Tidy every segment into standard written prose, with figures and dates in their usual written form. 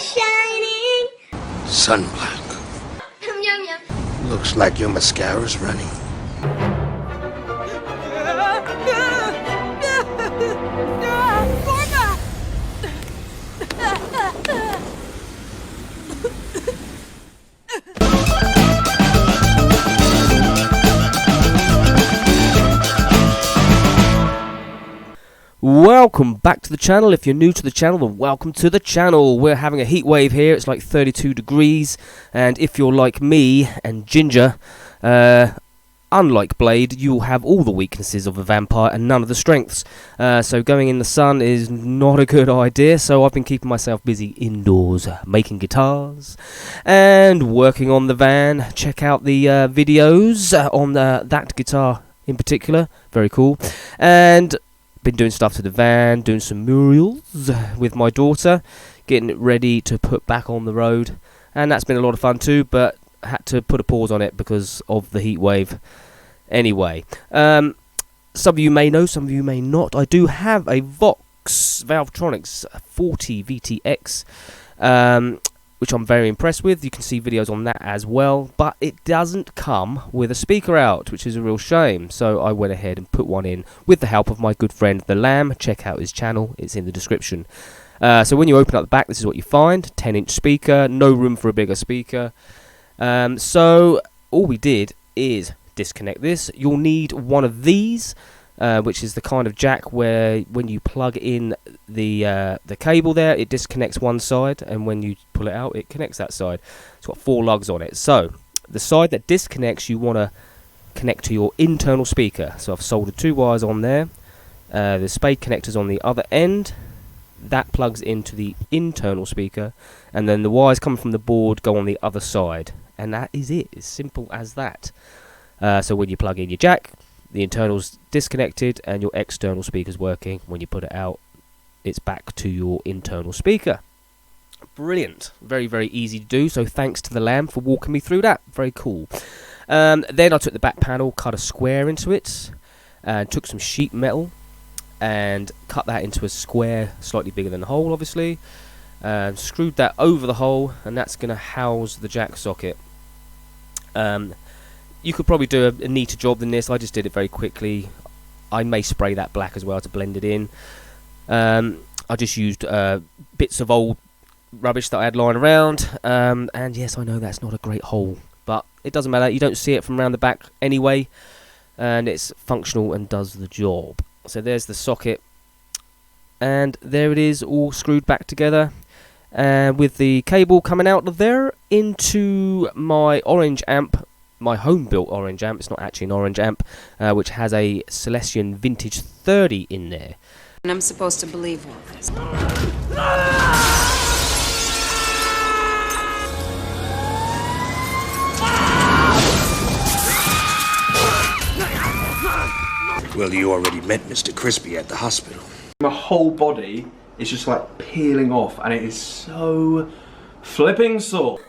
shining. Sunblock. Yum, yum, yum. Looks like your mascara's running. Welcome back to the channel. If you're new to the channel, then welcome to the channel. We're having a heat wave here. It's like 32 degrees, and if you're like me and Ginger, unlike Blade, you'll have all the weaknesses of a vampire and none of the strengths. So going in the sun is not a good idea, so I've been keeping myself busy indoors, making guitars and working on the van. Check out the videos on that guitar in particular. Very cool. And been doing stuff to the van, doing some murals with my daughter, getting it ready to put back on the road, and that's been a lot of fun too, but had to put a pause on it because of the heat wave. Anyway, some of you may know, some of you may not. I do have a Vox VT40 X, which I'm very impressed with. You can see videos on that as well, but it doesn't come with a speaker out, which is a real shame. So I went ahead and put one in with the help of my good friend The Lamb. Check out his channel, it's in the description. So when you open up the back, this is what you find. 10-inch speaker, no room for a bigger speaker. So all we did is disconnect this. You'll need one of these, which is the kind of jack where when you plug in the cable there, it disconnects one side, and when you pull it out, it connects that side. It's got 4 lugs on it. So the side that disconnects, you want to connect to your internal speaker. So I've soldered 2 wires on there. The spade connector's on the other end. That plugs into the internal speaker, and then the wires coming from the board go on the other side, and that is it. It's simple as that. So when you plug in your jack, the internal's disconnected and your external speaker's working. When you put it out, it's back to your internal speaker. Brilliant. Very, very easy to do. So thanks to The Lamb for walking me through that. Very cool. Then I took the back panel, cut a square into it, and took some sheet metal and cut that into a square slightly bigger than the hole, obviously. Screwed that over the hole, and that's going to house the jack socket. You could probably do a neater job than this. I just did it very quickly. I may spray that black as well to blend it in. I just used bits of old rubbish that I had lying around. And yes, I know that's not a great hole, but it doesn't matter. You don't see it from around the back anyway, and it's functional and does the job. So there's the socket, and there it is, all screwed back together, with the cable coming out of there into my orange amp. My home-built orange amp. It's not actually an orange amp, which has a Celestion Vintage 30 in there. And I'm supposed to believe all this. Well, you already met Mr. Crispy at the hospital. My whole body is just like peeling off, and it is so flipping sore.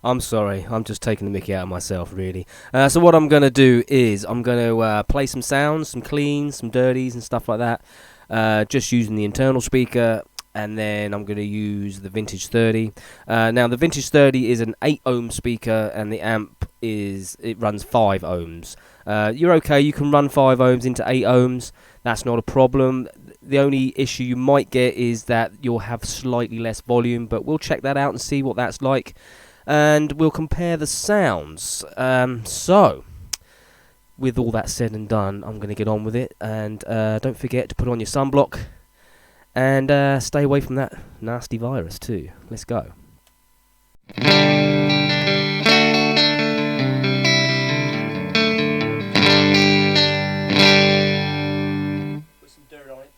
I'm sorry, I'm just taking the mickey out of myself, really. So what I'm going to do is I'm going to play some sounds, some cleans, some dirties and stuff like that, just using the internal speaker, and then I'm going to use the Vintage 30. Now the Vintage 30 is an 8 ohm speaker, and the amp runs 5 ohms. You're okay, you can run 5 ohms into 8 ohms, that's not a problem. The only issue you might get is that you'll have slightly less volume, but we'll check that out and see what that's like. And we'll compare the sounds. So, with all that said and done, I'm going to get on with it. And don't forget to put on your sunblock. And stay away from that nasty virus too. Let's go. Put some dirt on it.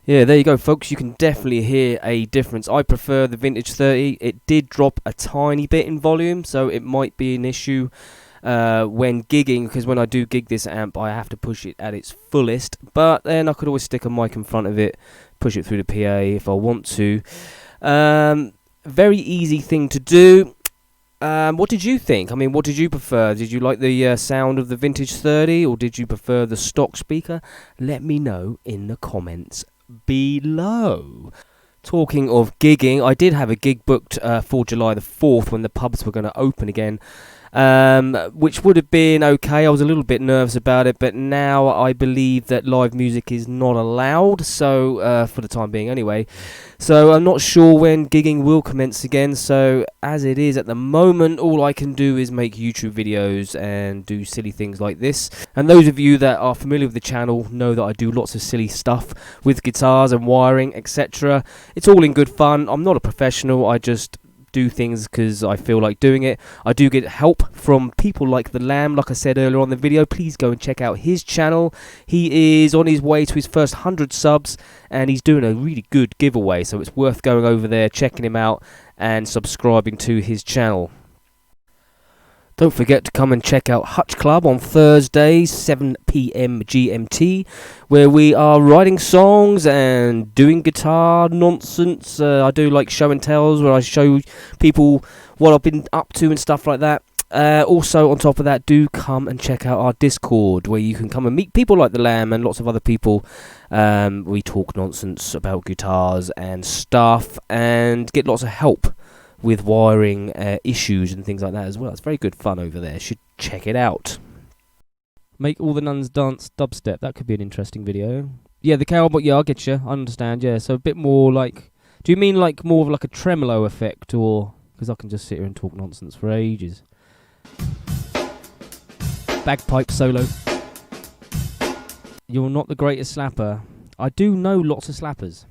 Yeah, there you go, folks. You can definitely hear a difference. I prefer the Vintage 30. It did drop a tiny bit in volume, so it might be an issue when gigging, because when I do gig this amp, I have to push it at its fullest. But then I could always stick a mic in front of it, push it through the PA if I want to. Very easy thing to do. What did you think? I mean, what did you prefer? Did you like the sound of the Vintage 30, or did you prefer the stock speaker? Let me know in the comments below. Talking of gigging, I did have a gig booked for July the 4th when the pubs were going to open again, which would have been okay. I was a little bit nervous about it, but now I believe that live music is not allowed, so for the time being anyway. So I'm not sure when gigging will commence again, so as it is at the moment, all I can do is make YouTube videos and do silly things like this. And those of you that are familiar with the channel know that I do lots of silly stuff with guitars and wiring, etc. It's all in good fun. I'm not a professional, I just do things because I feel like doing it. I do get help from people like the Lamb, like I said earlier on in the video. Please go and check out his channel. He is on his way to his first 100 subs, and he's doing a really good giveaway, so it's worth going over there, checking him out, and subscribing to his channel. Don't forget to come and check out Hutch Club on Thursdays, 7 PM GMT, where we are writing songs and doing guitar nonsense. I do like show and tells, where I show people what I've been up to and stuff like that. Also, on top of that, do come and check out our Discord, where you can come and meet people like the Lamb and lots of other people. We talk nonsense about guitars and stuff, and get lots of help with wiring issues and things like that as well. It's very good fun over there. You should check it out. Make all the nuns dance dubstep. That could be an interesting video. Yeah, the cowboy. Yeah, I get you. I understand. Yeah, so a bit more like. Do you mean like more of like a tremolo effect, or because I can just sit here and talk nonsense for ages? Bagpipe solo. You're not the greatest slapper. I do know lots of slappers.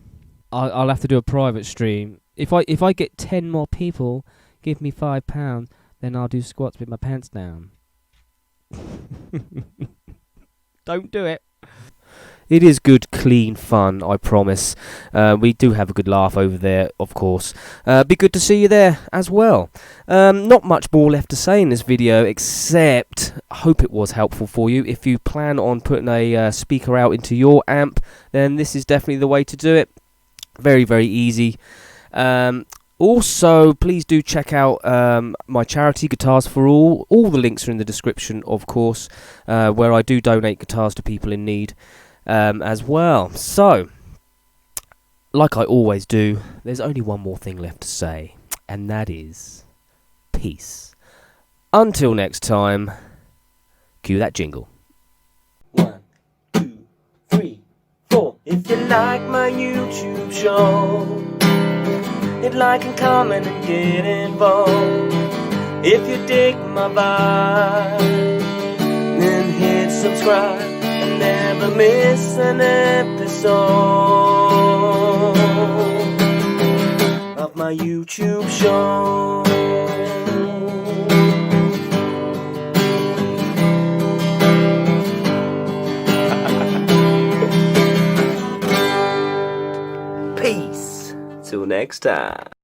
I'll have to do a private stream. If I get 10 more people, give me £5, then I'll do squats with my pants down. Don't do it. It is good, clean fun, I promise. We do have a good laugh over there, of course. Be good to see you there as well. Not much more left to say in this video, except I hope it was helpful for you. If you plan on putting a speaker out into your amp, then this is definitely the way to do it. Very, very easy. Also, please do check out my charity, Guitars for All. All the links are in the description, of course, where I do donate guitars to people in need as well. So, like I always do, there's only one more thing left to say, and that is peace. Until next time, cue that jingle. 1, 2, 3, 4. If you like my YouTube show, hit like and comment and get involved. If you dig my vibe, then hit subscribe and never miss an episode of my YouTube show. Peace. Till next time.